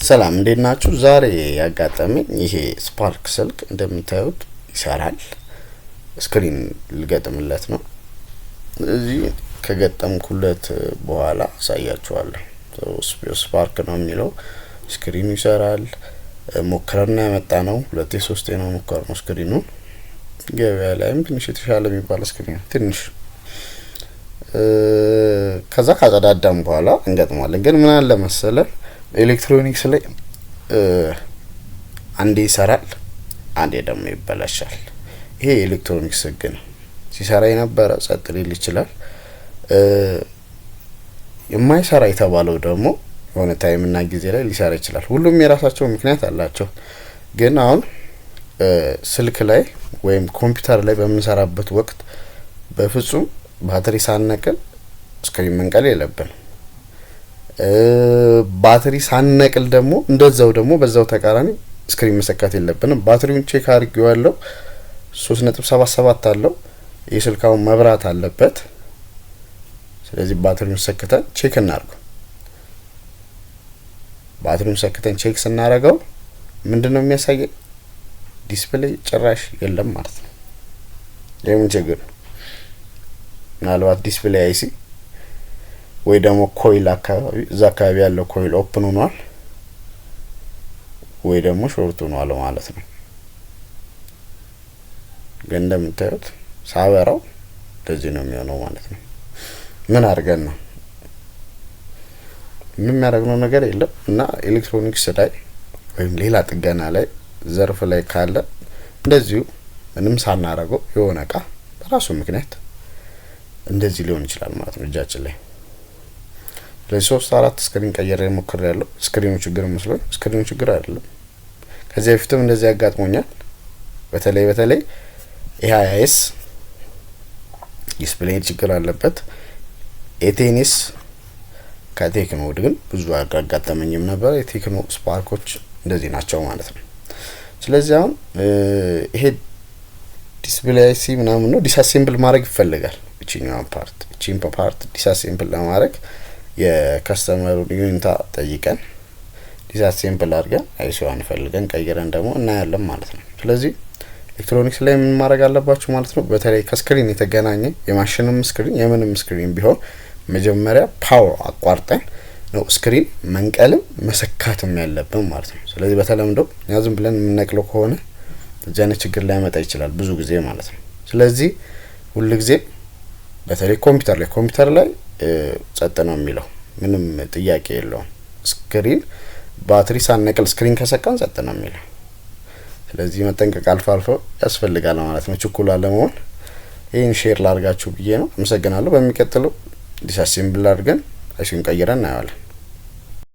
ሰላም እንዴት ናችሁ? ዛሬ ያጋጠመኝ ይሄ ስፓርክ ስልክ እንደምታዩት ይሰራል። ስክሪን ልገጥምለት ነው። እዚህ ከገጠምኩለት በኋላ አሳያችኋለሁ። ስፓርክ ነው የሚለው ስክሪኑ ይሰራል። ሞክረና ያመጣ ነው 2-3 ነው ሞክረው ስክሪኑ ገበያ ላይም ትንሽ የተሻለ የሚባል ስክሪን ትንሽ ከዛ ካጸዳዳም በኋላ እንገጥማለን። ግን ምን አለ መሰለ ኤሌክትሮኒክስ ላይ አንዴ ይሰራል አንዴ ደግሞ ይበላሻል። ይሄ ኤሌክትሮኒክስ ህግ ነው። ሲሰራ የነበረ ጸጥ ሊል ይችላል። የማይሰራ የተባለው ደግሞ የሆነ ታይም እና ጊዜ ላይ ሊሰራ ይችላል። ሁሉም የራሳቸው ምክንያት አላቸው። ግን አሁን ስልክ ላይ ወይም ኮምፒውተር ላይ በምንሰራበት ወቅት በፍጹም ባትሪ ሳንነቅል ስክሪን መንቀል የለብንም። ባትሪ ሳንነቅል ደግሞ እንደዛው ደግሞ በዛው ተቃራኒ ስክሪን መሰካት የለብንም። ባትሪውን ቼክ አድርጌዋለሁ 3.77 አለው። የስልካው መብራት አለበት። ስለዚህ ባትሪውን ሰክተን ቼክ እናርገው። ባትሪውን ሰክተን ቼክ ስናረገው ምንድነው የሚያሳየው? ዲስፕሌይ ጭራሽ የለም ማለት ነው። የምን ችግር ነው? ምናልባት ዲስፕሌይ አይሲ ወይ ደግሞ ኮይል አካባቢ እዛ አካባቢ ያለው ኮይል ኦፕን ሆኗል ወይ ደግሞ ሾርት ሆኗል ማለት ነው። ግን እንደምታዩት ሳበራው እንደዚህ ነው የሚሆነው ማለት ነው። ምን አድርገን ነው? ምን የሚያደርገው ነገር የለም። እና ኤሌክትሮኒክስ ላይ ወይም ሌላ ጥገና ላይ ዘርፍ ላይ ካለ እንደዚሁ ምንም ሳናረገው የሆነ እቃ በራሱ ምክንያት እንደዚህ ሊሆን ይችላል ማለት ነው እጃችን ላይ። ለ3-4 ስክሪን ቀየረ ሞክር ያለው ስክሪኑ ችግር መስሎኝ ስክሪኑ ችግር አይደለም። ከዚህ በፊትም እንደዚህ ያጋጥሞኛል። በተለይ ኤአይኤስ ዲስፕሌይ ችግር አለበት። ኤቴኒስ ከቴክኖ ግን ብዙ አጋጠመኝም ነበር። የቴክኖ ስፓርኮች እንደዚህ ናቸው ማለት ነው። ስለዚህ አሁን ይሄ ዲስፕሌይ ሲ ምናምን ነው ዲስአሴምብል ማድረግ ይፈልጋል። እቺኛው ፓርት ዲስአሴምብል ለማድረግ የከስተመሩን ዩኒታ ጠይቀን ዲስአሴምብል አድርገን አይሲዋን ፈልገን ቀይረን ደግሞ እናያለን ማለት ነው። ስለዚህ ኤሌክትሮኒክስ ላይ ምን ማድረግ አለባችሁ ማለት ነው። በተለይ ከስክሪን የተገናኘ የማሽንም ስክሪን የምንም ስክሪን ቢሆን መጀመሪያ ፓወር አቋርጠን ነው ስክሪን መንቀልም መሰካትም ያለብን ማለት ነው። ስለዚህ በተለምዶ እኛ ዝም ብለን የምንነቅለው ከሆነ እዚህ አይነት ችግር ላይ ያመጣ ይችላል ብዙ ጊዜ ማለት ነው። ስለዚህ ሁሉ ጊዜ በተለይ ኮምፒውተር ላይ ጸጥ ነው የሚለው ምንም ጥያቄ የለውም። ስክሪን ባትሪ ሳንነቅል ስክሪን ከሰካን ጸጥ ነው የሚለው። ስለዚህ መጠንቀቅ አልፎ ያስፈልጋል ማለት ነው ችኩላ ለመሆን። ይሄን ሼር ላርጋችሁ ብዬ ነው። አመሰግናለሁ። በሚቀጥለው ዲስአሴምብል አድርገን አይሲን ቀይረን እናያለን።